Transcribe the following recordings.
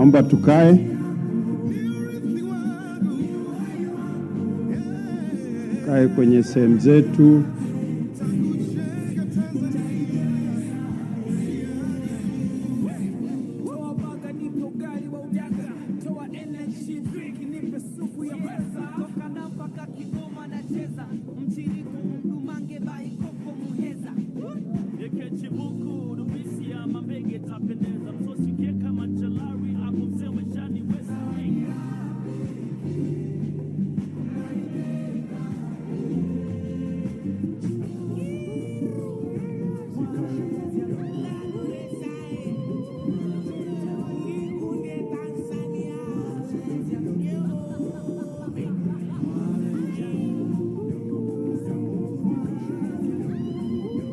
Naomba tukae. Kae kwenye sehemu zetu.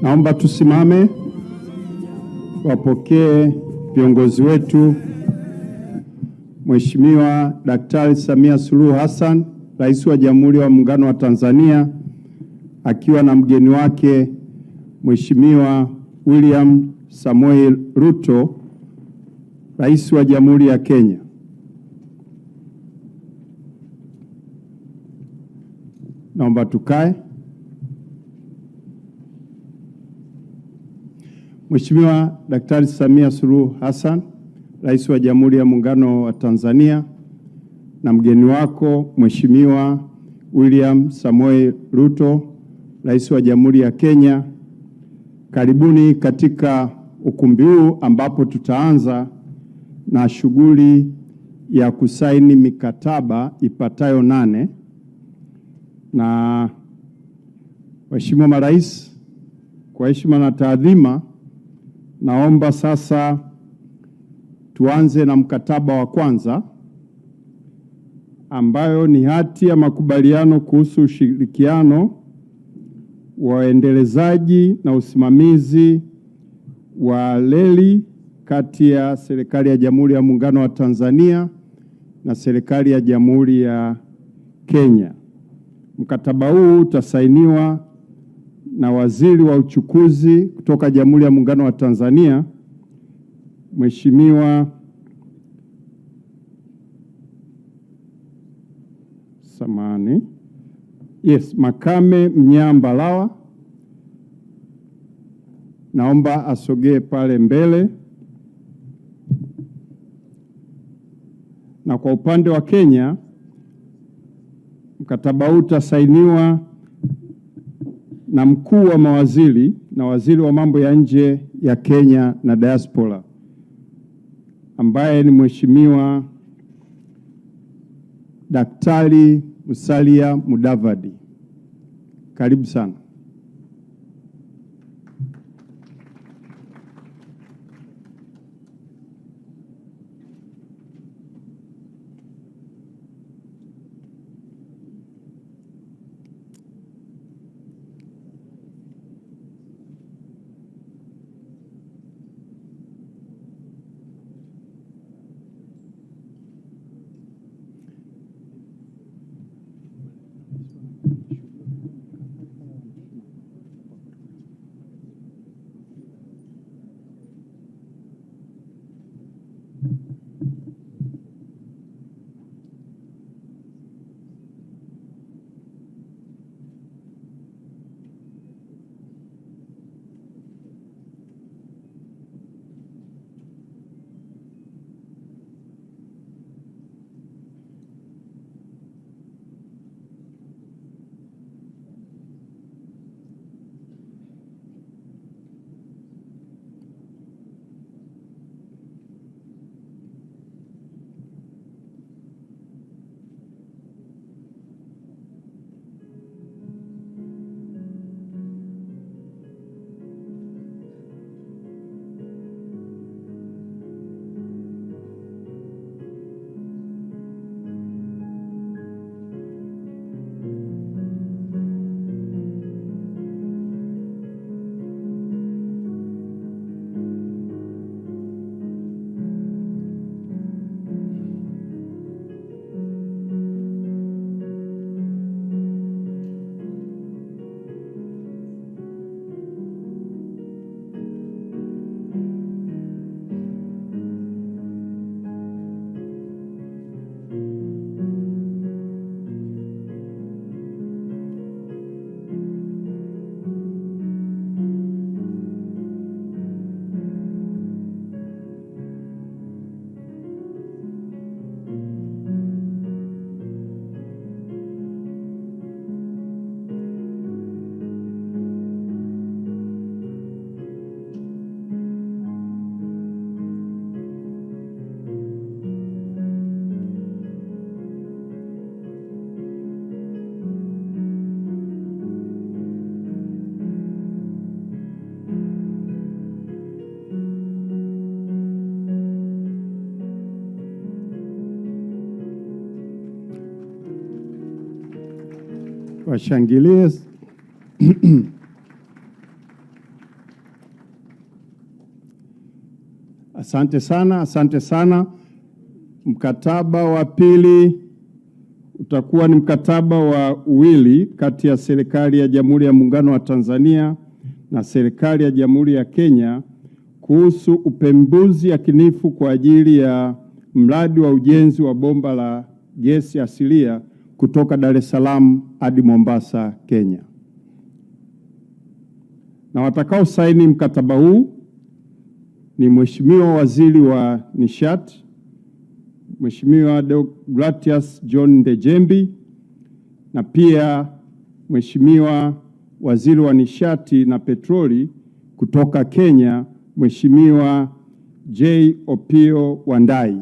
Naomba tusimame wapokee viongozi wetu. Mheshimiwa Daktari Samia Suluhu Hassan, Rais wa Jamhuri ya Muungano wa Tanzania, akiwa na mgeni wake Mheshimiwa William Samoei Ruto, Rais wa Jamhuri ya Kenya. Naomba tukae. Mheshimiwa Daktari Samia Suluhu Hassan, Rais wa Jamhuri ya Muungano wa Tanzania, na mgeni wako Mheshimiwa William Samoei Ruto, Rais wa Jamhuri ya Kenya, karibuni katika ukumbi huu ambapo tutaanza na shughuli ya kusaini mikataba ipatayo 8. Na Mheshimiwa Marais, kwa heshima na taadhima, naomba sasa tuanze na mkataba wa kwanza, ambayo ni hati ya makubaliano kuhusu ushirikiano wa uendelezaji na usimamizi wa reli kati ya serikali ya Jamhuri ya Muungano wa Tanzania na serikali ya Jamhuri ya Kenya. Mkataba huu utasainiwa na Waziri wa Uchukuzi kutoka Jamhuri ya Muungano wa Tanzania, Mheshimiwa Makame Mnyambalawa. Naomba asogee pale mbele. Na kwa upande wa Kenya, mkataba huu utasainiwa na mkuu wa mawaziri na waziri wa mambo ya nje ya Kenya na diaspora, ambaye ni Mheshimiwa Daktari Musalia Mudavadi. Karibu sana. Washangilie. Asante sana, asante sana. Mkataba wa pili utakuwa ni mkataba wa uwili kati ya serikali ya Jamhuri ya Muungano wa Tanzania na serikali ya Jamhuri ya Kenya kuhusu upembuzi yakinifu kwa ajili ya mradi wa ujenzi wa bomba la gesi asilia kutoka Dar es Salaam hadi Mombasa, Kenya. Na watakao saini mkataba huu ni Mheshimiwa Waziri wa Nishati, Mheshimiwa Deogratius John Ndejembi, na pia Mheshimiwa Waziri wa Nishati na Petroli kutoka Kenya, Mheshimiwa J. Opiyo Wandayi.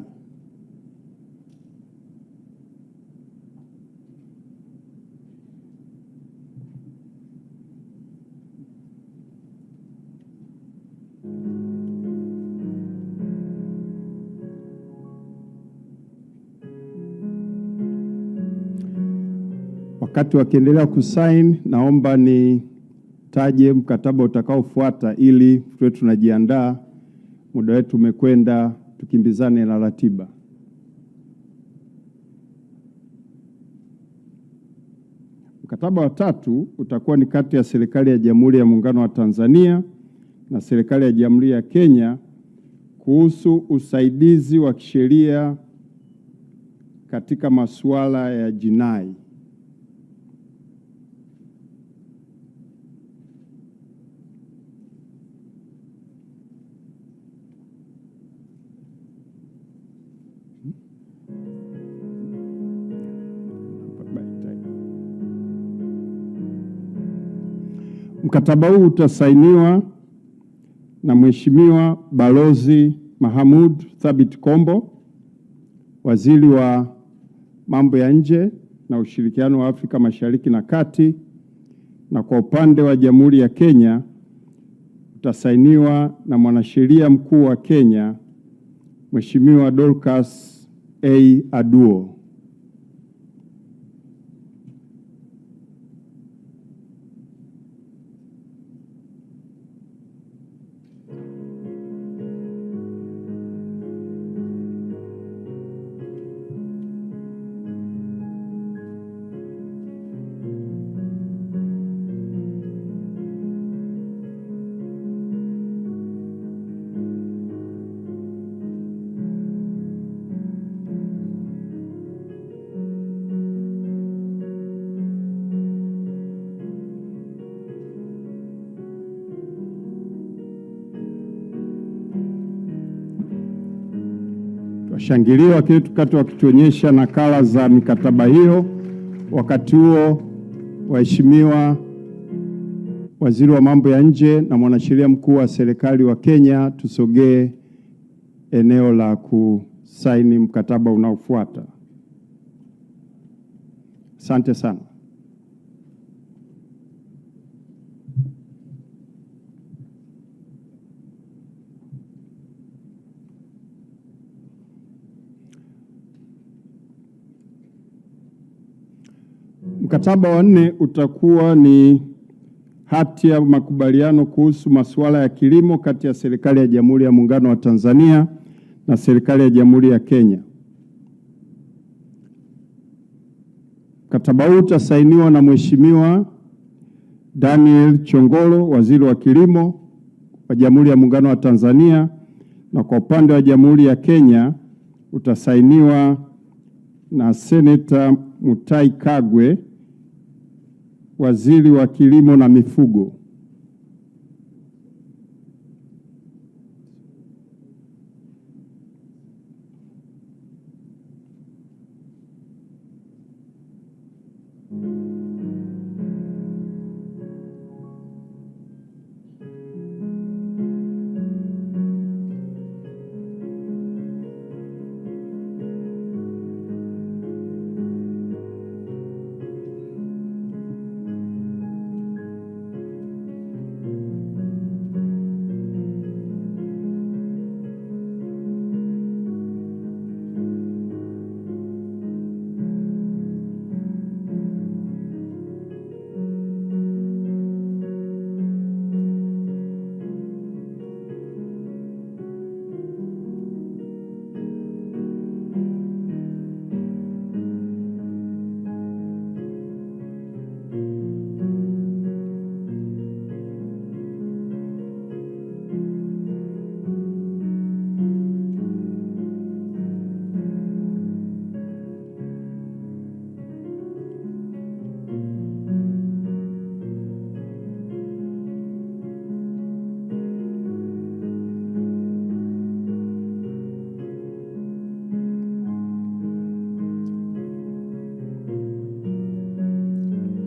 Wakati wakiendelea kusain, naomba nitaje mkataba utakaofuata ili tuwe tunajiandaa. Muda wetu umekwenda, tukimbizane na ratiba. Mkataba wa tatu utakuwa ni kati ya serikali ya Jamhuri ya Muungano wa Tanzania na serikali ya Jamhuri ya Kenya kuhusu usaidizi wa kisheria katika masuala ya jinai. Mkataba huu utasainiwa na Mheshimiwa Balozi Mahamud Thabit Kombo, Waziri wa Mambo ya Nje na Ushirikiano wa Afrika Mashariki na Kati, na kwa upande wa Jamhuri ya Kenya utasainiwa na Mwanasheria Mkuu wa Kenya, Mheshimiwa Dorcas A. Aduo. Washangilie wakituonyesha nakala za mikataba hiyo. Wakati huo, waheshimiwa Waziri wa Mambo ya Nje na Mwanasheria Mkuu wa serikali wa Kenya, tusogee eneo la kusaini mkataba unaofuata. Asante sana. Mkataba wa 4 utakuwa ni hati ya makubaliano kuhusu masuala ya kilimo kati ya serikali ya Jamhuri ya Muungano wa Tanzania na serikali ya Jamhuri ya Kenya. Mkataba huu utasainiwa na Mheshimiwa Daniel Chongolo, Waziri wa Kilimo wa Jamhuri ya Muungano wa Tanzania, na kwa upande wa Jamhuri ya Kenya utasainiwa na Seneta Mutahi Kagwe, Waziri wa Kilimo na Mifugo.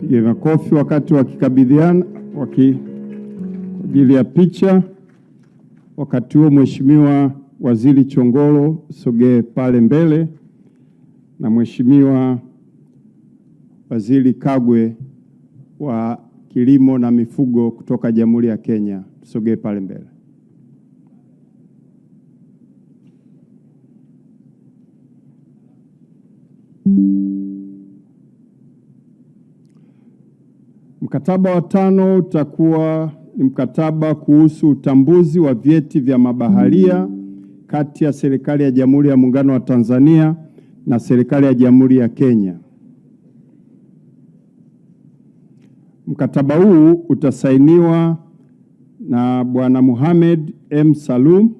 Piga makofi wakati wakikabidhiana kwa ajili ya picha. Wakati huo Mheshimiwa Waziri Chongolo sogee pale mbele, na Mheshimiwa Waziri Kagwe wa Kilimo na Mifugo kutoka Jamhuri ya Kenya sogee pale mbele. Mkataba wa 5 utakuwa ni mkataba kuhusu utambuzi wa vyeti vya mabaharia kati ya serikali ya Jamhuri ya Muungano wa Tanzania na serikali ya Jamhuri ya Kenya. Mkataba huu utasainiwa na Bwana Mohamed M. Salum,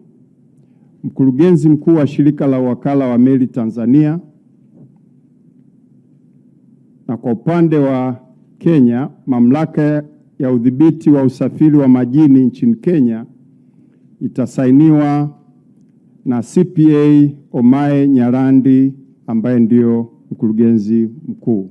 mkurugenzi mkuu wa shirika la wakala wa meli Tanzania, na kwa upande wa Kenya, mamlaka ya udhibiti wa usafiri wa majini nchini Kenya itasainiwa na CPA Omae Nyalandi ambaye ndio mkurugenzi mkuu.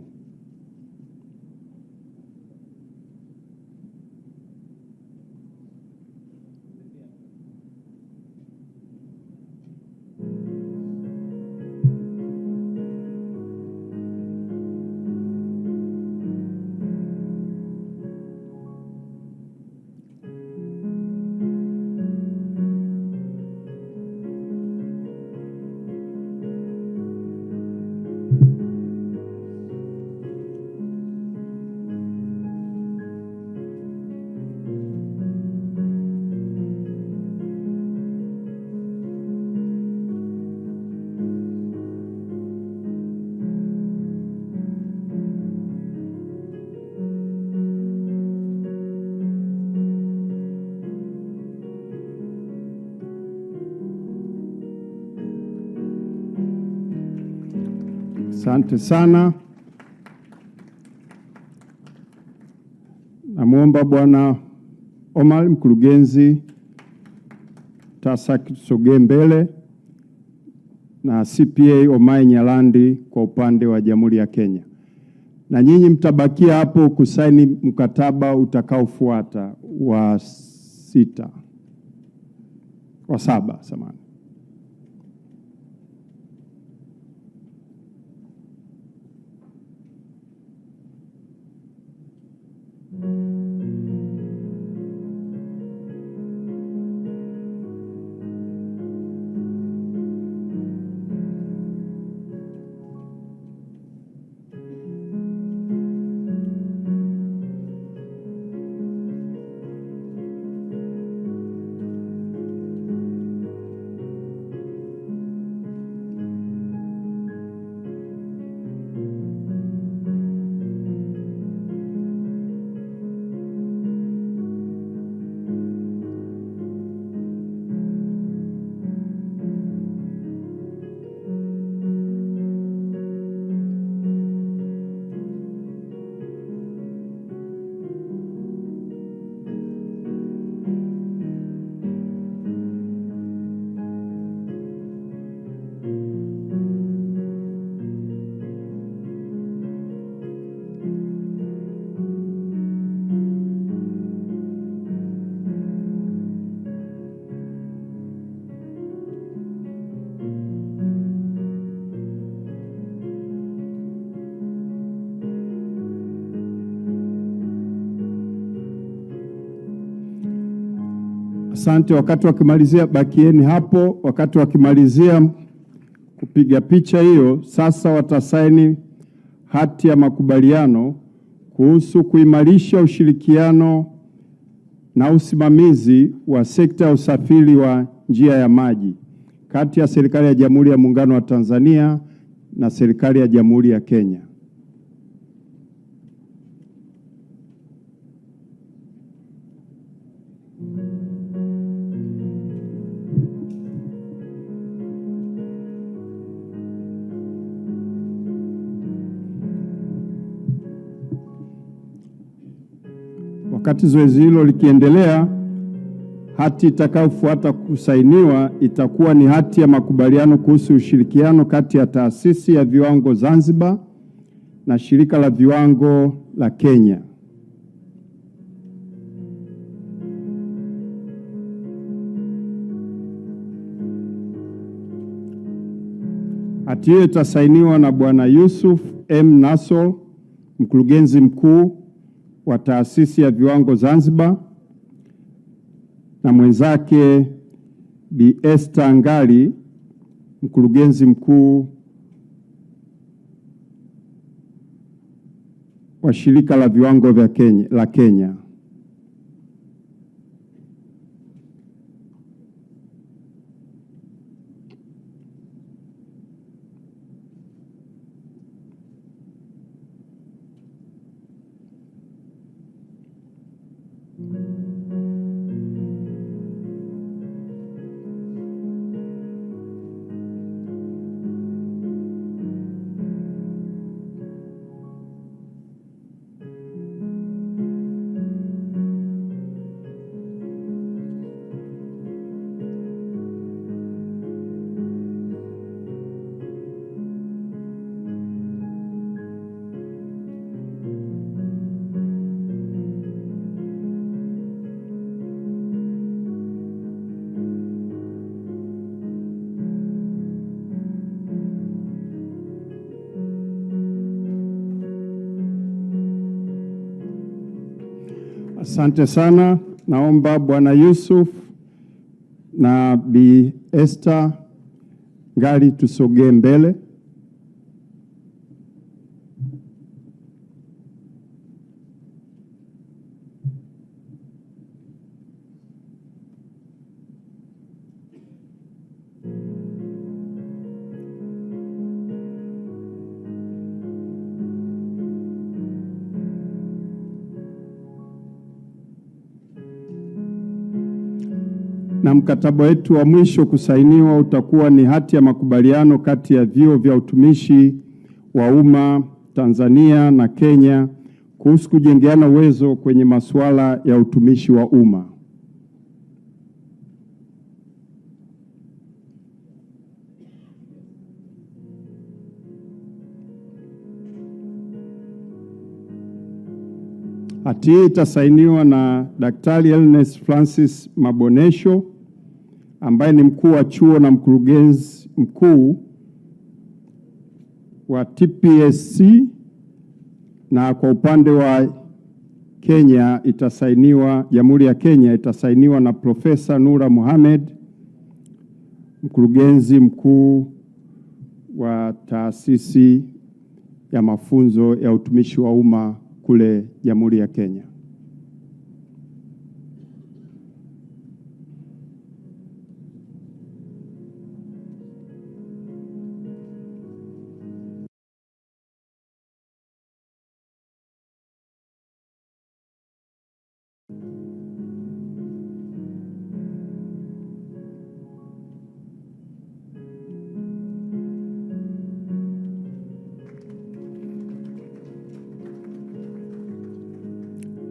Asante sana. Namuomba Bwana Omar, mkurugenzi TASAC, tusogee mbele, na CPA Omae Nyalandi kwa upande wa Jamhuri ya Kenya. Na nyinyi mtabakia hapo kusaini mkataba utakaofuata wa 7 samahani. Asante. Wakati wakimalizia, bakieni hapo. Wakati wakimalizia kupiga picha hiyo, sasa watasaini hati ya makubaliano kuhusu kuimarisha ushirikiano na usimamizi wa sekta ya usafiri wa njia ya maji kati ya serikali ya Jamhuri ya Muungano wa Tanzania na serikali ya Jamhuri ya Kenya. Wakati zoezi hilo likiendelea, hati itakayofuata kusainiwa itakuwa ni hati ya makubaliano kuhusu ushirikiano kati ya Taasisi ya Viwango Zanzibar na Shirika la Viwango la Kenya. Hati hiyo itasainiwa na Bwana Yusuf M. Nassor, mkurugenzi mkuu wa Taasisi ya Viwango Zanzibar, na mwenzake Bi Esther Ngali, mkurugenzi mkuu wa Shirika la Viwango la Kenya. Asante sana. Naomba Bwana Yusuf na Bi Esther Ngali tusogee mbele. Na mkataba wetu wa mwisho kusainiwa utakuwa ni hati ya makubaliano kati ya vyuo vya utumishi wa umma Tanzania na Kenya kuhusu kujengeana uwezo kwenye masuala ya utumishi wa umma. Hati hii itasainiwa na Daktari Ernest Francis Mabonesho, ambaye ni mkuu wa chuo na mkurugenzi mkuu wa TPSC, na kwa upande wa Kenya itasainiwa, Jamhuri ya Kenya itasainiwa na Profesa Nura Mohamed, mkurugenzi mkuu wa Taasisi ya Mafunzo ya Utumishi wa Umma kule Jamhuri ya Kenya.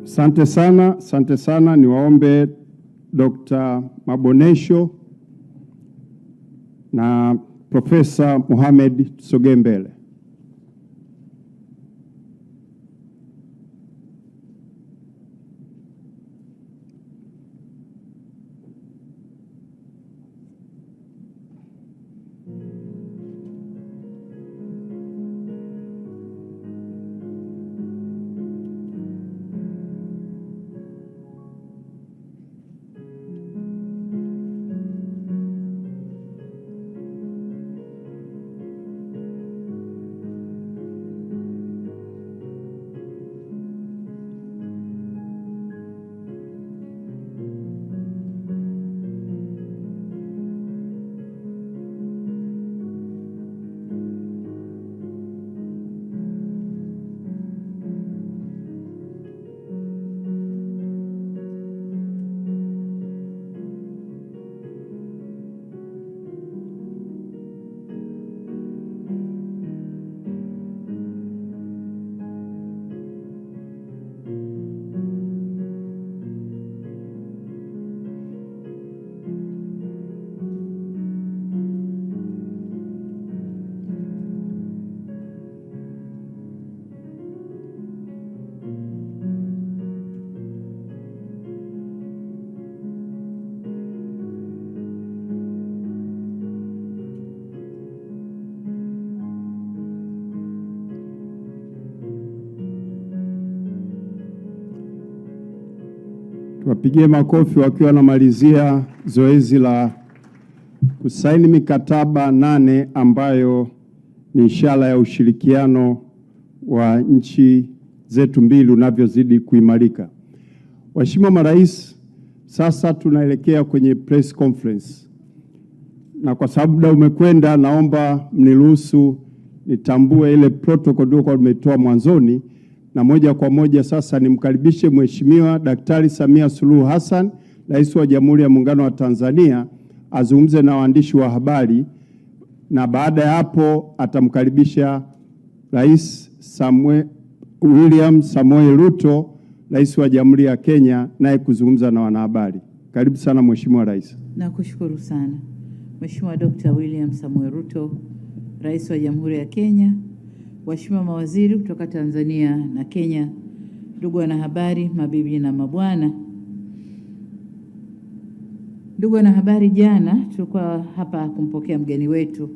Asante sana. Niwaombe Dr. Mabonesho na Profesa Mohamed tusogee mbele. Tuwapigie makofi wakiwa wanamalizia zoezi la kusaini mikataba 8 ambayo ni ishara ya ushirikiano wa nchi zetu mbili unavyozidi kuimarika. Waheshimiwa marais, sasa tunaelekea kwenye press conference. Na kwa sababu muda umekwenda, naomba mniruhusu nitambue ile protocol ndio tumetoa mwanzoni, na moja kwa moja sasa nimkaribishe Mheshimiwa Daktari Samia Suluhu Hassan, Rais wa Jamhuri ya Muungano wa Tanzania, azungumze na waandishi wa habari, na baada ya hapo atamkaribisha Rais William Samoei Ruto, Rais wa Jamhuri ya Kenya, naye kuzungumza na wanahabari. Karibu sana Mheshimiwa Rais. Nakushukuru sana. Mheshimiwa Dr. William Samoei Ruto, Rais wa Jamhuri ya Kenya, waheshimiwa mawaziri kutoka Tanzania na Kenya, ndugu wanahabari, mabibi na mabwana. Ndugu wanahabari, jana tulikuwa hapa kumpokea mgeni wetu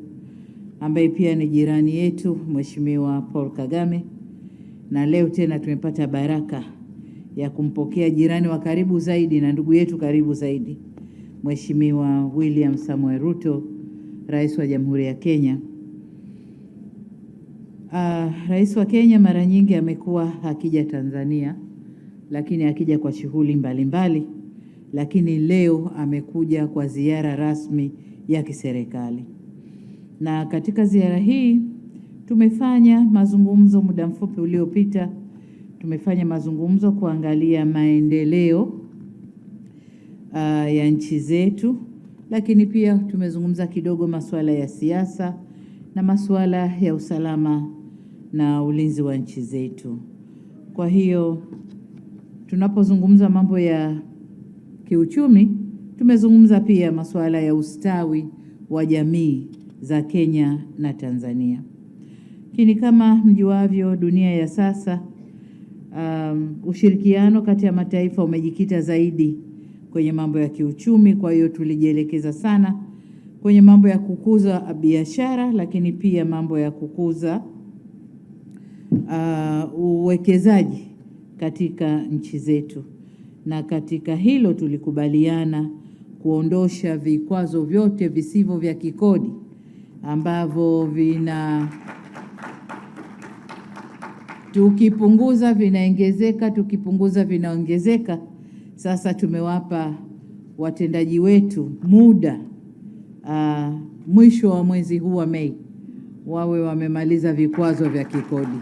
ambaye pia ni jirani yetu, Mheshimiwa Paul Kagame, na leo tena tumepata baraka ya kumpokea jirani wa karibu zaidi na ndugu yetu karibu zaidi, Mheshimiwa William Samoei Ruto, Rais wa Jamhuri ya Kenya. Rais wa Kenya mara nyingi amekuwa akija Tanzania, lakini akija kwa shughuli mbalimbali, lakini leo amekuja kwa ziara rasmi ya kiserikali. Na katika ziara hii tumefanya mazungumzo muda mfupi uliopita. Tumefanya mazungumzo kuangalia maendeleo ya nchi zetu, lakini pia tumezungumza kidogo masuala ya siasa na masuala ya usalama na ulinzi wa nchi zetu. Kwa hiyo tunapozungumza mambo ya kiuchumi, tumezungumza pia masuala ya ustawi wa jamii za Kenya na Tanzania. Lakini kama mjuavyo, dunia ya sasa, ushirikiano kati ya mataifa umejikita zaidi kwenye mambo ya kiuchumi. Kwa hiyo tulijielekeza sana kwenye mambo ya kukuza biashara, lakini pia mambo ya kukuza uwekezaji katika nchi zetu. Na katika hilo tulikubaliana kuondosha vikwazo vyote visivyo vya kikodi ambavyo tukipunguza vinaongezeka, tukipunguza vinaongezeka. Sasa tumewapa watendaji wetu muda mwisho wa mwezi huu wa Mei wawe wamemaliza vikwazo vya kikodi.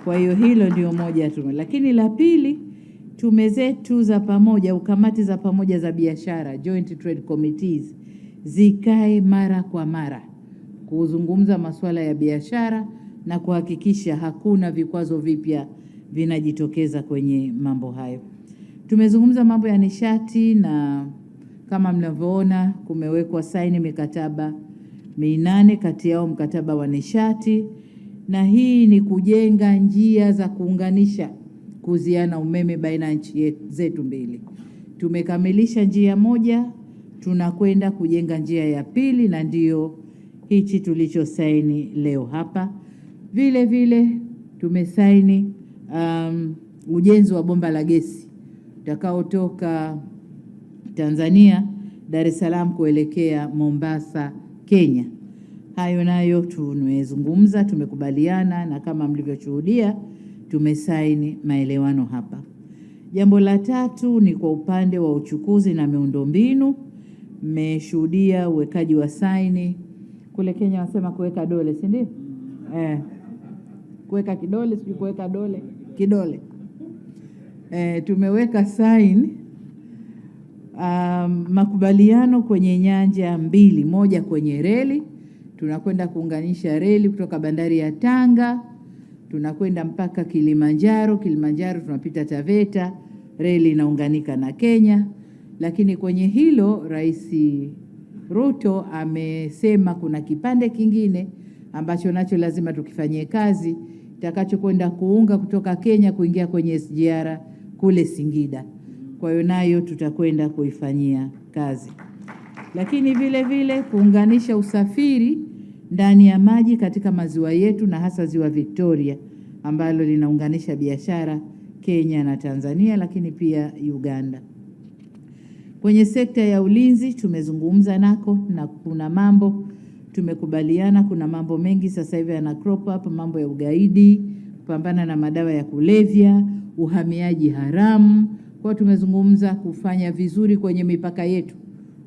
Kwa hiyo hilo ndio moja tu. Lakini la pili, tume zetu za pamoja au kamati za pamoja za biashara, Joint Trade Committees, zikae mara kwa mara kuzungumza masuala ya biashara na kuhakikisha hakuna vikwazo vipya vinajitokeza kwenye mambo hayo. Tumezungumza mambo ya nishati, na kama mnavyoona kumewekwa saini mikataba 8, kati yao mkataba wa nishati, na hii ni kujenga njia za kuunganisha kuziana umeme baina ya nchi zetu mbili. Tumekamilisha njia moja, tunakwenda kujenga njia ya pili, na ndio hichi tulichosaini leo hapa. Vile vile tumesaini ujenzi wa bomba la gesi utakaotoka Tanzania Dar es Salaam kuelekea Mombasa, Kenya. Hayo nayo tumezungumza, tumekubaliana, na kama mlivyoshuhudia tumesaini maelewano hapa. Jambo la tatu ni kwa upande wa uchukuzi na miundombinu. Mmeshuhudia uwekaji wa saini kule Kenya, wasema kuweka dole, si ndio? Kuweka kidole, sio kuweka dole, kidole. Tumeweka saini makubaliano kwenye nyanja mbili. Moja kwenye reli, tunakwenda kuunganisha reli kutoka bandari ya Tanga, tunakwenda mpaka Kilimanjaro. Kilimanjaro tunapita Taveta, reli inaunganika na Kenya. Lakini kwenye hilo Rais Ruto amesema kuna kipande kingine ambacho nacho lazima tukifanyie kazi, takachokwenda kuunga kutoka Kenya kuingia kwenye SGR kule Singida. Kwa hiyo nayo tutakwenda kuifanyia kazi. Lakini vile vile kuunganisha usafiri ndani ya maji katika maziwa yetu, na hasa ziwa Victoria ambalo linaunganisha biashara Kenya na Tanzania, lakini pia Uganda. Kwenye sekta ya ulinzi tumezungumza nako na kuna mambo tumekubaliana. Kuna mambo mengi sasa hivi yana crop up, mambo ya ugaidi, kupambana na madawa ya kulevya, uhamiaji haramu. Kwa tumezungumza kufanya vizuri kwenye mipaka yetu,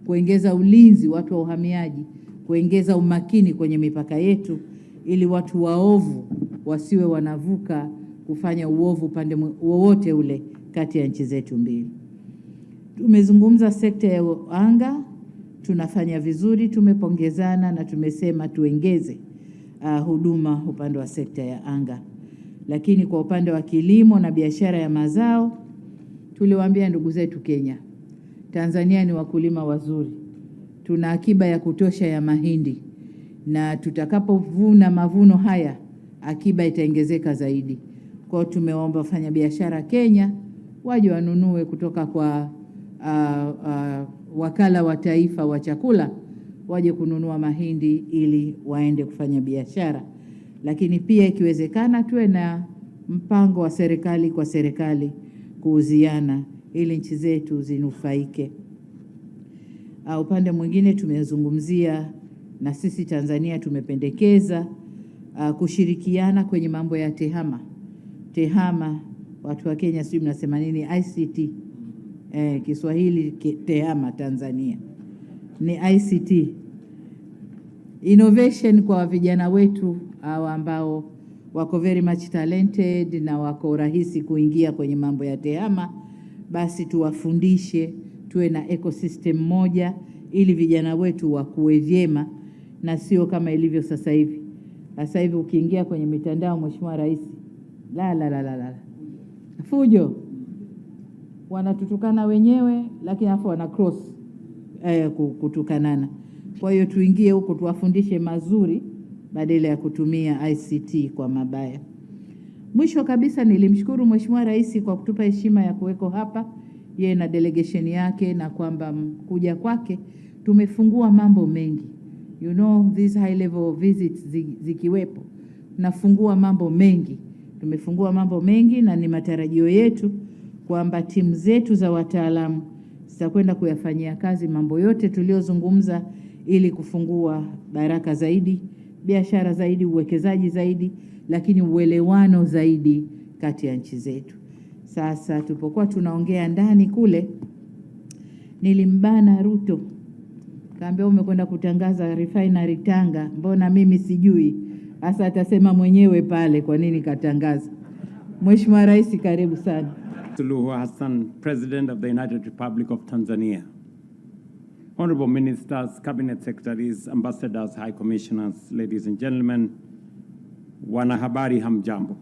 kuongeza ulinzi watu wa uhamiaji, kuongeza umakini kwenye mipaka yetu ili watu waovu wasiwe wanavuka kufanya uovu upande wowote ule kati ya nchi zetu mbili. Tumezungumza sekta ya anga, tunafanya vizuri, tumepongezana na tumesema tuongeze huduma upande wa sekta ya anga. Lakini kwa upande wa kilimo na biashara ya mazao, tuliwaambia ndugu zetu Kenya, Tanzania ni wakulima wazuri. Tuna akiba ya kutosha ya mahindi na tutakapovuna mavuno haya akiba itaongezeka zaidi. Kwa tumeomba wafanya biashara Kenya waje wanunue kutoka kwa wakala wa taifa wa chakula, waje kununua mahindi ili waende kufanya biashara. Lakini pia ikiwezekana tuwe na mpango wa serikali kwa serikali kuuziana ili nchi zetu zinufaike. Upande mwingine tumezungumzia na sisi Tanzania tumependekeza kushirikiana kwenye mambo ya tehama. Tehama, watu wa Kenya sijui mnasema nini, ICT. Kiswahili tehama Tanzania ni ICT. Innovation kwa vijana wetu ambao wako very much talented na wako rahisi kuingia kwenye mambo ya tehama, basi tuwafundishe, tuwe na ecosystem moja ili vijana wetu wakue vyema na sio kama ilivyo sasa hivi. Sasa hivi ukiingia kwenye mitandao, Mheshimiwa Rais, la fujo, wanatutukana wenyewe lakini afu wana cross kutukanana. Kwa hiyo tuingie huko tuwafundishe mazuri badala ya kutumia ICT kwa mabaya. Mwisho kabisa nilimshukuru Mheshimiwa Rais kwa kutupa heshima ya kuweko hapa yeye na delegation yake, na kwamba kuja kwake tumefungua mambo mengi. You know, these high level visits zikiwepo nafungua mambo mengi. Tumefungua mambo mengi na ni matarajio yetu kwamba timu zetu za wataalamu zitakwenda kuyafanyia kazi mambo yote tuliozungumza ili kufungua baraka zaidi, biashara zaidi, uwekezaji zaidi, lakini uelewano zaidi kati ya nchi zetu. Sasa tulipokuwa tunaongea ndani kule, nilimbana Ruto. Kaambia umekwenda kutangaza refinery Tanga, mbona mimi sijui? Sasa atasema mwenyewe pale kwa nini katangaza. Mheshimiwa Rais, karibu sana. Suluhu Hassan, President of the United Republic of Tanzania. Honorable Ministers, Cabinet Secretaries, Ambassadors, High Commissioners, ladies and gentlemen, wanahabari hamjambo.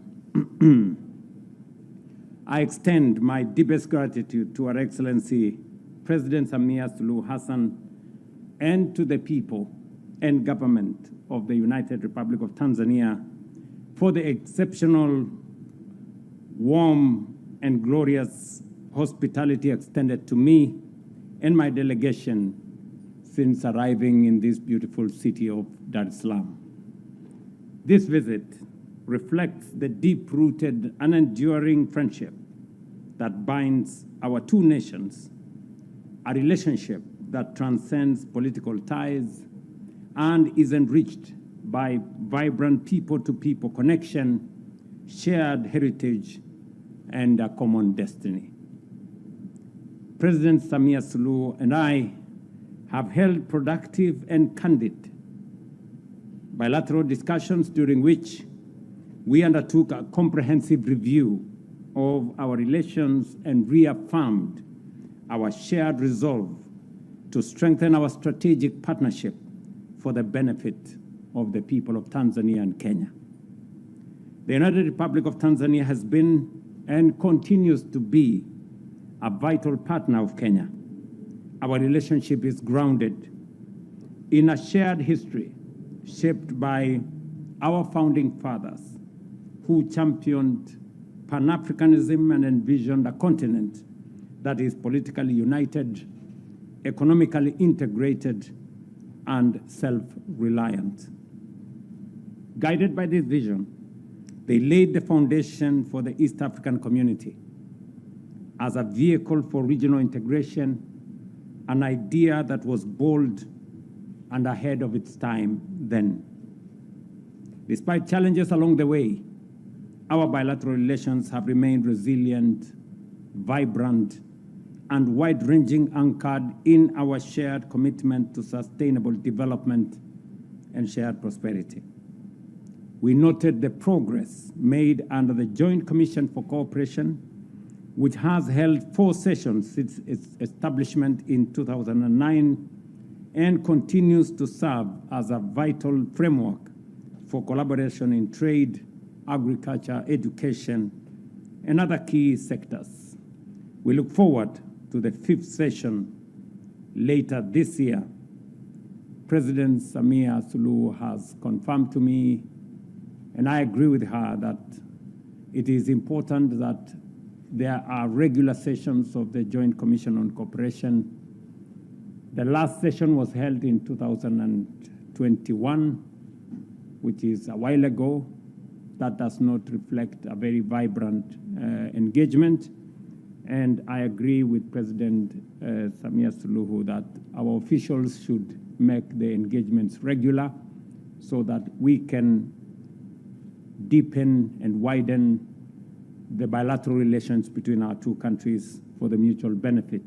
I extend my deepest gratitude to Her Excellency President Samia Suluhu Hassan and to the people and government of the United Republic of Tanzania for the exceptional, warm, and glorious hospitality extended to me and my delegation since arriving in this beautiful city of Dar es Salaam. This visit reflects the deep-rooted and enduring friendship that binds our two nations, a relationship that transcends political ties and is enriched by vibrant people-to-people connection, shared heritage, and a common destiny. President Samia Suluhu and I have held productive and candid bilateral discussions during which we undertook a comprehensive review of our relations and reaffirmed our shared resolve to strengthen our strategic partnership for the benefit of the people of Tanzania and Kenya. The United Republic of Tanzania has been and continues to be a vital partner of Kenya. Our relationship is grounded in a shared history shaped by our founding fathers who championed Pan-Africanism and envisioned a continent that is politically united, economically integrated, and self-reliant. Guided by this vision, they laid the foundation for the East African community as a vehicle for regional integration, an idea that was bold and ahead of its time then. Despite challenges along the way, our bilateral relations have remained resilient, vibrant, and wide-ranging, anchored in our shared commitment to sustainable development and shared prosperity. We noted the progress made under the Joint Commission for Cooperation, which has held 4 sessions since its establishment in 2009 and continues to serve as a vital framework for collaboration in trade, agriculture, education, and other key sectors. We look forward to the 5th session later this year. President Samia Suluhu has confirmed to me, and I agree with her, that it is important that there are regular sessions of the Joint Commission on Cooperation. The last session was held in 2021, which is a while ago. That does not reflect a very vibrant engagement. And I agree with President Samia Suluhu that our officials should make the engagements regular so that we can deepen and widen the bilateral relations between our 2 countries for the mutual benefit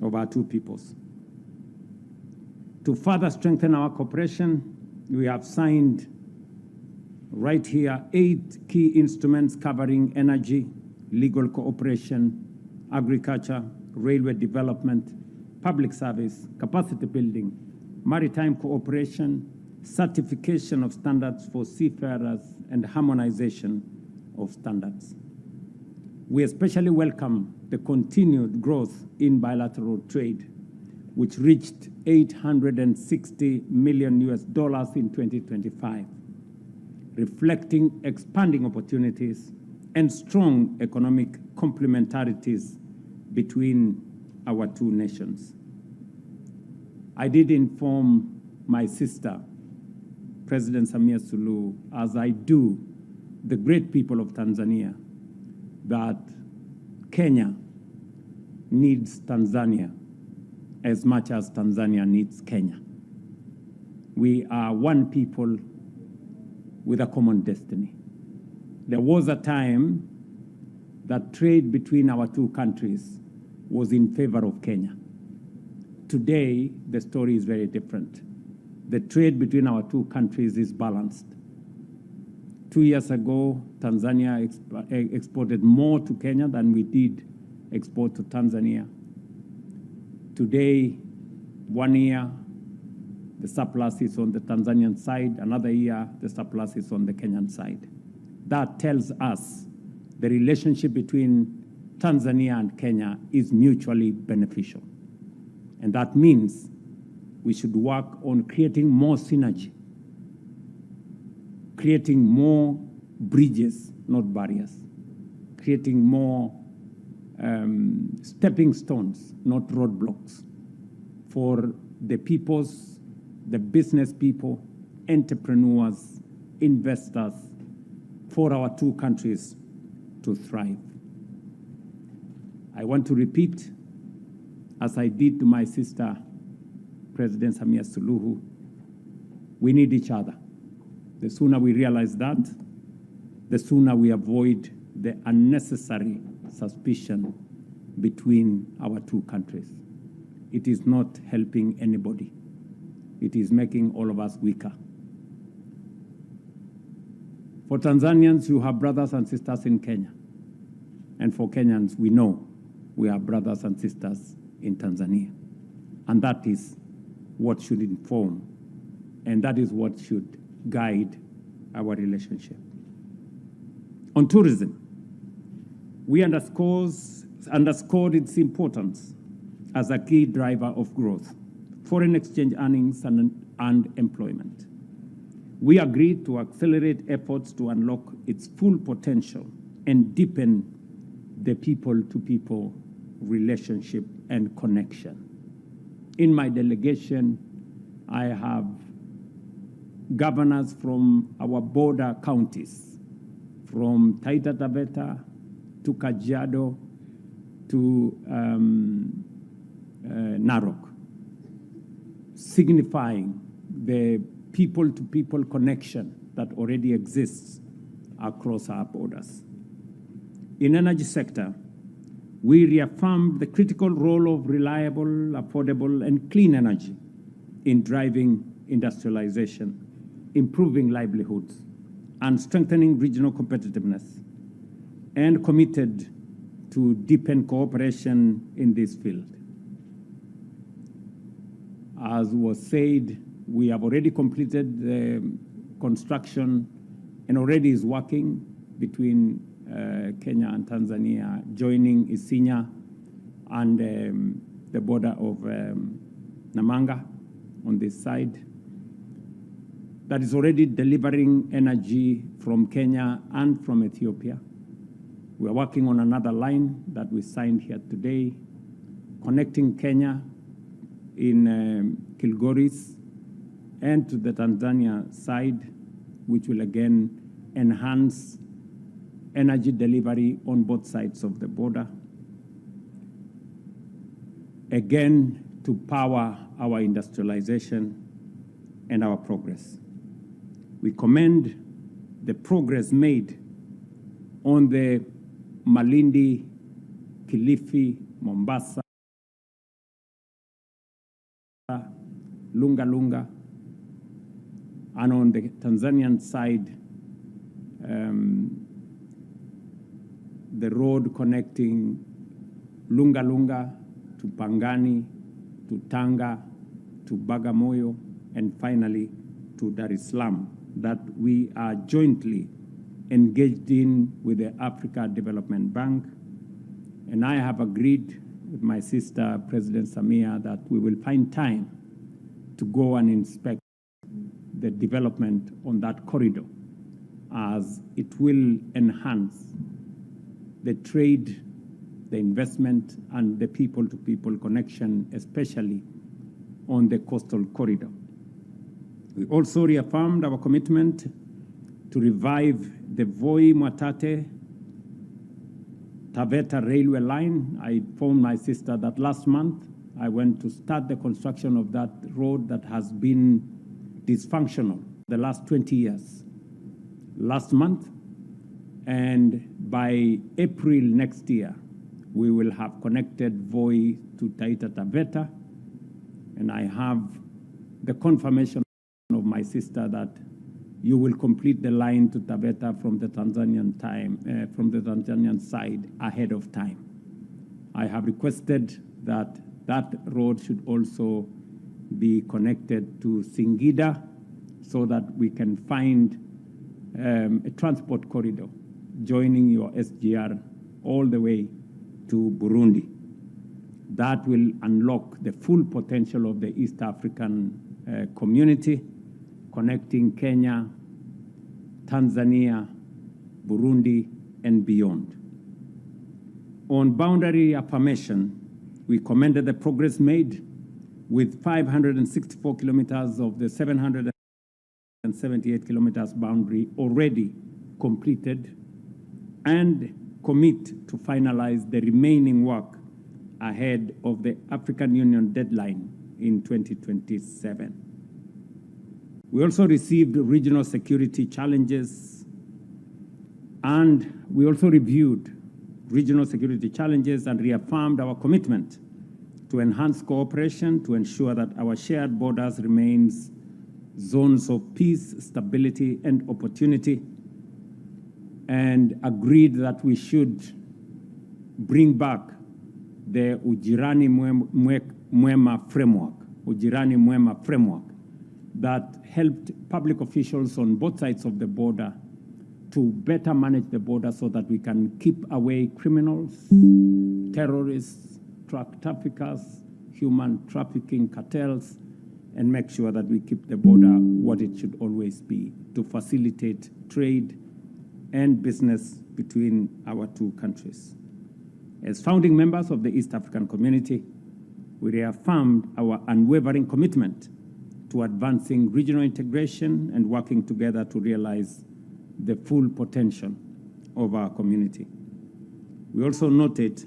of our 2 peoples. To further strengthen our cooperation, we have signed right here 8 key instruments covering energy, legal cooperation, agriculture, railway development, public service, capacity building, maritime cooperation, certification of standards for seafarers, and harmonization of standards. We especially welcome the continued growth in bilateral trade, which reached $860 million in 2025, reflecting expanding opportunities and strong economic complementarities between our 2 nations. I did inform my sister, President Samia Suluhu, as I do the great people of Tanzania, that Kenya needs Tanzania as much as Tanzania needs Kenya. We are one people with a common destiny. There was a time that trade between our 2 countries was in favor of Kenya. Today, the story is very different. The trade between our 2 countries is balanced. 2 years ago, Tanzania exported more to Kenya than we did export to Tanzania. Today, 1 year, the surplus is on the Tanzanian side. Another year, the surplus is on the Kenyan side. That tells us the relationship between Tanzania and Kenya is mutually beneficial. And that means we should work on creating more synergy, creating more bridges, not barriers, creating more stepping stones, not roadblocks, for the peoples, the business people, entrepreneurs, investors, for our 2 countries to thrive. I want to repeat, as I did to my sister, President Samia Suluhu, we need each other. The sooner we realize that, the sooner we avoid the unnecessary suspicion between our 2 countries. It is not helping anybody. It is making all of us weaker. For Tanzanians, you have brothers and sisters in Kenya. And for Kenyans, we know we have brothers and sisters in Tanzania. And that is what should inform, and that is what should guide our relationship. On tourism, we underscored its importance as a key driver of growth, foreign exchange earnings, and employment. We agreed to accelerate efforts to unlock its full potential and deepen the people-to-people relationship and connection. In my delegation, I have governors from our border counties, from Taita Taveta to Kajiado to Narok, signifying the people-to-people connection that already exists across our borders. In energy sector, we reaffirmed the critical role of reliable, affordable, and clean energy in driving industrialization, improving livelihoods, and strengthening regional competitiveness, and committed to deepen cooperation in this field. As was said, we have already completed the construction and already is working between Kenya and Tanzania, joining Isinya and the border of Namanga on this side. That is already delivering energy from Kenya and from Ethiopia. We are working on another line that we signed here today, connecting Kenya in Kilgoris and to the Tanzania side, which will again enhance energy delivery on both sides of the border. Again, to power our industrialization and our progress. We commend the progress made on the Malindi, Kilifi, Mombasa, Lunga Lunga, and on the Tanzanian side, the road connecting Lunga Lunga to Pangani, to Tanga, to Bagamoyo, and finally to Dar es Salaam, that we are jointly engaged in with the Africa Development Bank. And I have agreed with my sister, President Samia, that we will find time to go and inspect the development on that corridor, as it will enhance the trade, the investment, and the people-to-people connection, especially on the coastal corridor. We also reaffirmed our commitment to revive the Voi-Mwatate Taveta railway line. I informed my sister that last month I went to start the construction of that road that has been dysfunctional the last 20 years. Last month, and by April next year, we will have connected Voi to Taita Taveta, and I have the confirmation of my sister that you will complete the line to Taveta from the Tanzanian side ahead of time. I have requested that that road should also be connected to Singida so that we can find a transport corridor joining your SGR all the way to Burundi. That will unlock the full potential of the East African community, connecting Kenya, Tanzania, Burundi, and beyond. On boundary affirmation, we commended the progress made with 564 kilometers of the 778 kilometers boundary already completed, and commit to finalize the remaining work ahead of the African Union deadline in 2027. We also received regional security challenges, and we also reviewed regional security challenges and reaffirmed our commitment to enhance cooperation to ensure that our shared borders remains zones of peace, stability, and opportunity, and agreed that we should bring back the Ujirani Mwema framework that helped public officials on both sides of the border to better manage the border so that we can keep away criminals, terrorists, drug traffickers, human trafficking cartels, and make sure that we keep the border what it should always be, to facilitate trade and business between our two countries. As founding members of the East African community, we reaffirmed our unwavering commitment to advancing regional integration and working together to realize the full potential of our community. We also noted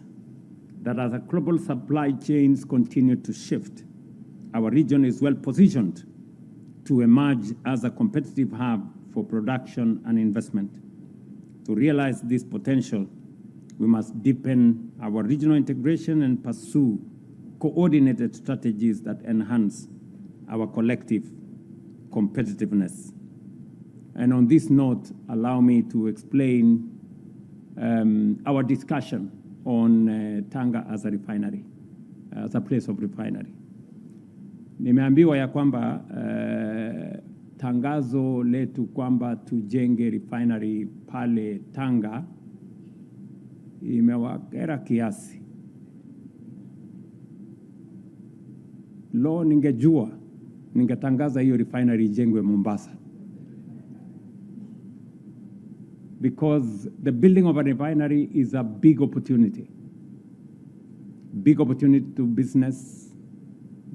that as the global supply chains continue to shift, our region is well positioned to emerge as a competitive hub for production and investment. To realize this potential, we must deepen our regional integration and pursue coordinated strategies that enhance our collective competitiveness. And on this note, allow me to explain our discussion on Tanga as a refinery, as a place of refinery. Nimeambiwa ya kwamba tangazo letu kwamba tujenge refinery pale Tanga imewakera kiasi. Lo, ningejua ningetangaza hiyo refinery ijengwe Mombasa. Because the building of a refinery is a big opportunity. Big opportunity to business,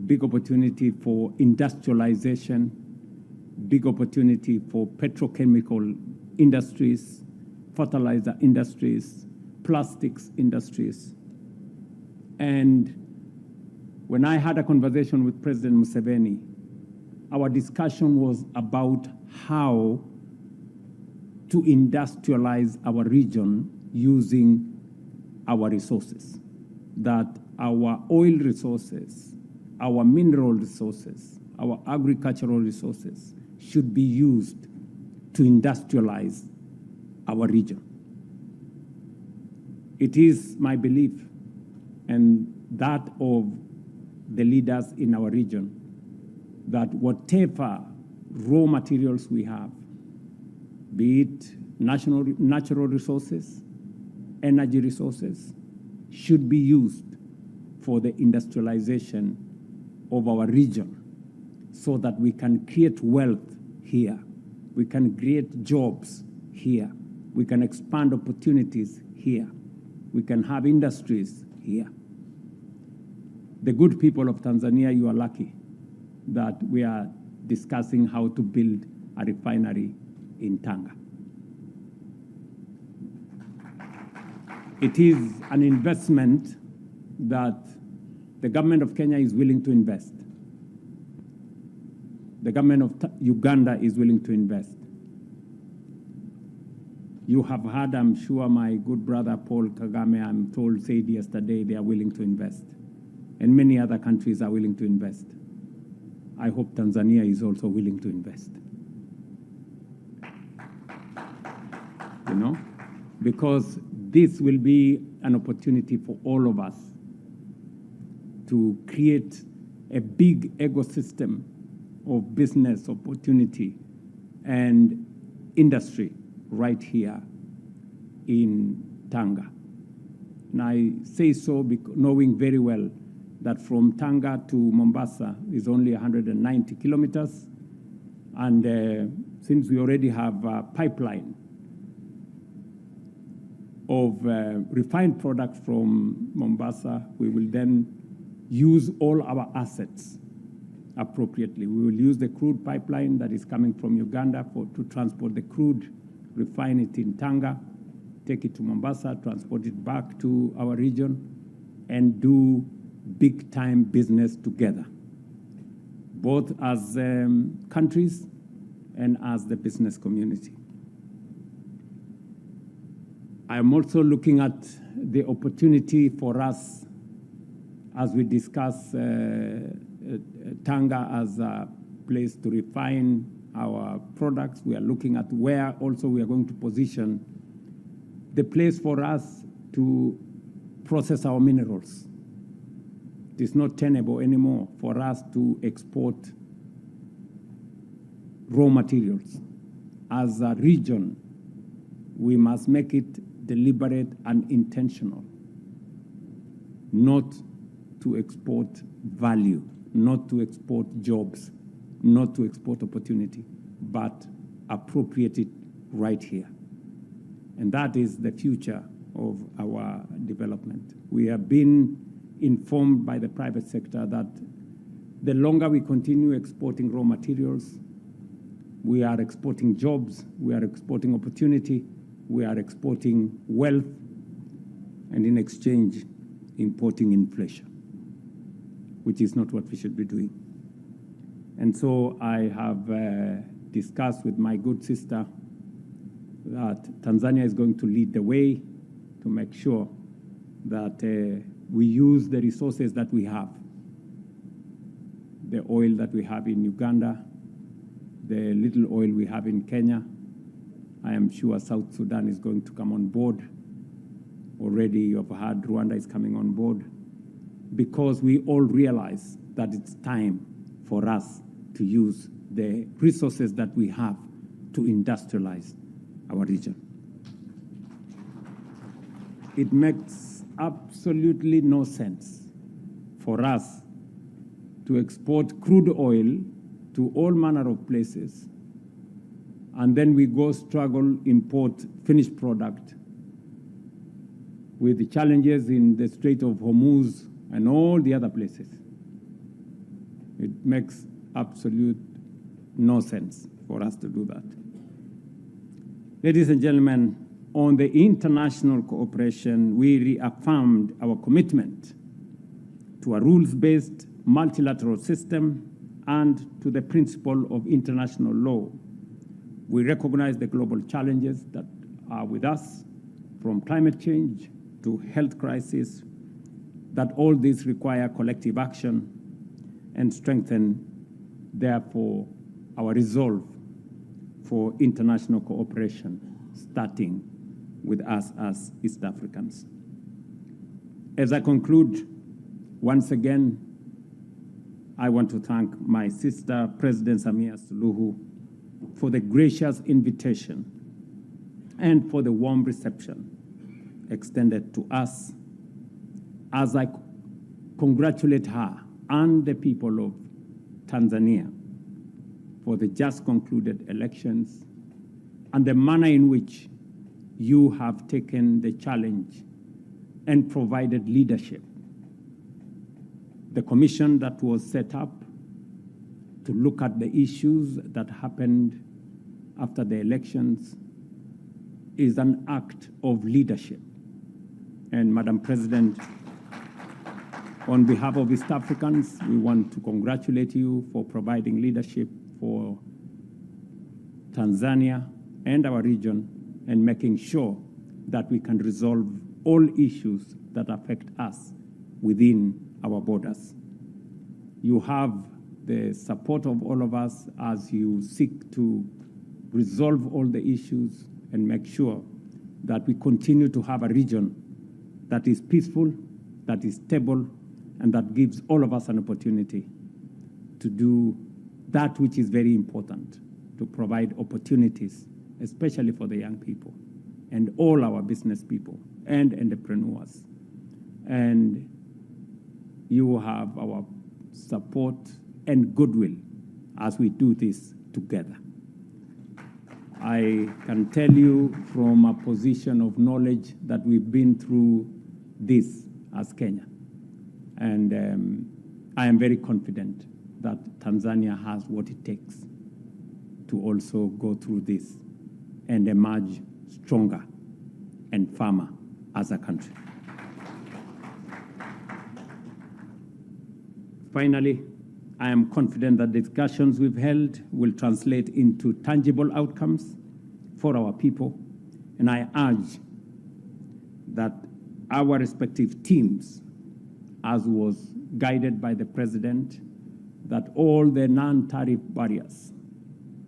big opportunity for industrialization, big opportunity for petrochemical industries, fertilizer industries, plastics industries. And when I had a conversation with President Museveni, our discussion was about how to industrialize our region using our resources, that our oil resources, our mineral resources, our agricultural resources should be used to industrialize our region. It is my belief, and that of the leaders in our region, that whatever raw materials we have, be it natural resources, energy resources, should be used for the industrialization of our region so that we can create wealth here, we can create jobs here, we can expand opportunities here, we can have industries here. The good people of Tanzania, you are lucky that we are discussing how to build a refinery in Tanga. It is an investment that the government of Kenya is willing to invest. The government of Uganda is willing to invest. You have heard, I'm sure, my good brother Paul Kagame, I'm told, said yesterday they are willing to invest. And many other countries are willing to invest. I hope Tanzania is also willing to invest. You know, because this will be an opportunity for all of us to create a big ecosystem of business opportunity and industry right here in Tanga. And I say so knowing very well that from Tanga to Mombasa is only 190 kilometers. And since we already have a pipeline of refined products from Mombasa, we will then use all our assets appropriately. We will use the crude pipeline that is coming from Uganda to transport the crude, refine it in Tanga, take it to Mombasa, transport it back to our region, and do big-time business together, both as countries and as the business community. I'm also looking at the opportunity for us as we discuss Tanga as a place to refine our products. We are looking at where also we are going to position the place for us to process our minerals. It is not tenable anymore for us to export raw materials. As a region, we must make it deliberate and intentional, not to export value, not to export jobs, not to export opportunity, but appropriate it right here. And that is the future of our development. We have been informed by the private sector that the longer we continue exporting raw materials, we are exporting jobs, we are exporting opportunity, we are exporting wealth, and in exchange, importing inflation, which is not what we should be doing. And so I have discussed with my good sister that Tanzania is going to lead the way to make sure that we use the resources that we have, the oil that we have in Uganda, the little oil we have in Kenya. I am sure South Sudan is going to come on board. Already you have heard Rwanda is coming on board, because we all realize that it's time for us to use the resources that we have to industrialize our region. It makes absolutely no sense for us to export crude oil to all manner of places, and then we go struggle import finished product with the challenges in the Strait of Hormuz and all the other places. It makes absolute no sense for us to do that. Ladies and gentlemen, on the international cooperation, we reaffirmed our commitment to a rules-based multilateral system and to the principle of international law. We recognize the global challenges that are with us, from climate change to health crisis, that all these require collective action and strengthen, therefore, our resolve for international cooperation, starting with us as East Africans. As I conclude, once again, I want to thank my sister, President Samia Suluhu, for the gracious invitation and for the warm reception extended to us, as I congratulate her and the people of Tanzania for the just concluded elections and the manner in which you have taken the challenge and provided leadership. The commission that was set up to look at the issues that happened after the elections is an act of leadership. And Madam President, on behalf of East Africans, we want to congratulate you for providing leadership for Tanzania and our region, and making sure that we can resolve all issues that affect us within our borders. You have the support of all of us as you seek to resolve all the issues and make sure that we continue to have a region that is peaceful, that is stable, and that gives all of us an opportunity to do that which is very important, to provide opportunities, especially for the young people and all our business people and entrepreneurs. And you have our support and goodwill as we do this together. I can tell you from a position of knowledge that we've been through this as Kenya. And I am very confident that Tanzania has what it takes to also go through this and emerge stronger and firmer as a country. Finally, I am confident that the discussions we've held will translate into tangible outcomes for our people, and I urge that our respective teams, as was guided by the President, that all the non-tariff barriers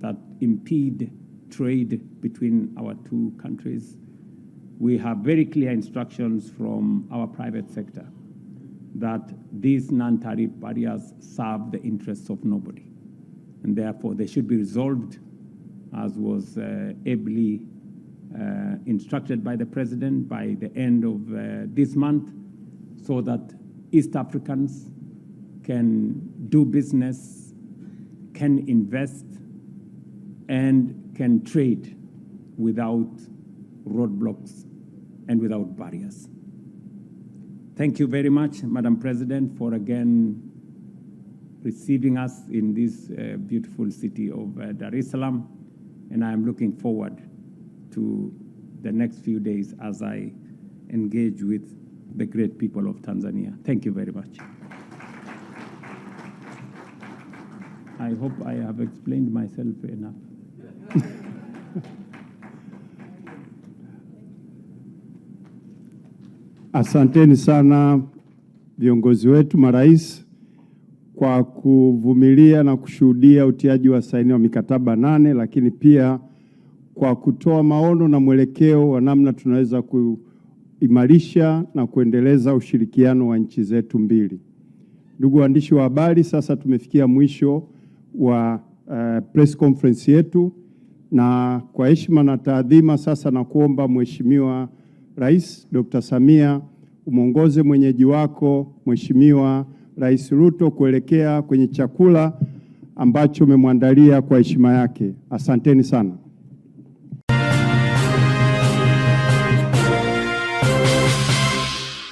that impede trade between our two countries, we have very clear instructions from our private sector that these non-tariff barriers serve the interests of nobody. And therefore, they should be resolved, as was ably instructed by the President, by the end of this month, so that East Africans can do business, can invest, and can trade without roadblocks and without barriers. Thank you very much, Madam President, for again receiving us in this beautiful city of Dar es Salaam. And I am looking forward to the next few days as I engage with the great people of Tanzania. Thank you very much. I hope I have explained myself enough. Asanteni sana viongozi wetu, marais, kwa kuvumilia na kushuhudia utiaji wa saini wa mikataba 8, lakini pia kwa kutoa maono na mwelekeo wa namna tunaweza kuimarisha na kuendeleza ushirikiano wa nchi zetu mbili. Ndugu waandishi wa habari, sasa tumefikia mwisho wa press conference yetu, na kwa heshima na taadhima sasa na kuomba Mheshimiwa Rais Dr. Samia umuongoze mwenyeji wako Mheshimiwa Rais Ruto kuelekea kwenye chakula ambacho umemwandalia kwa heshima yake. Asanteni sana.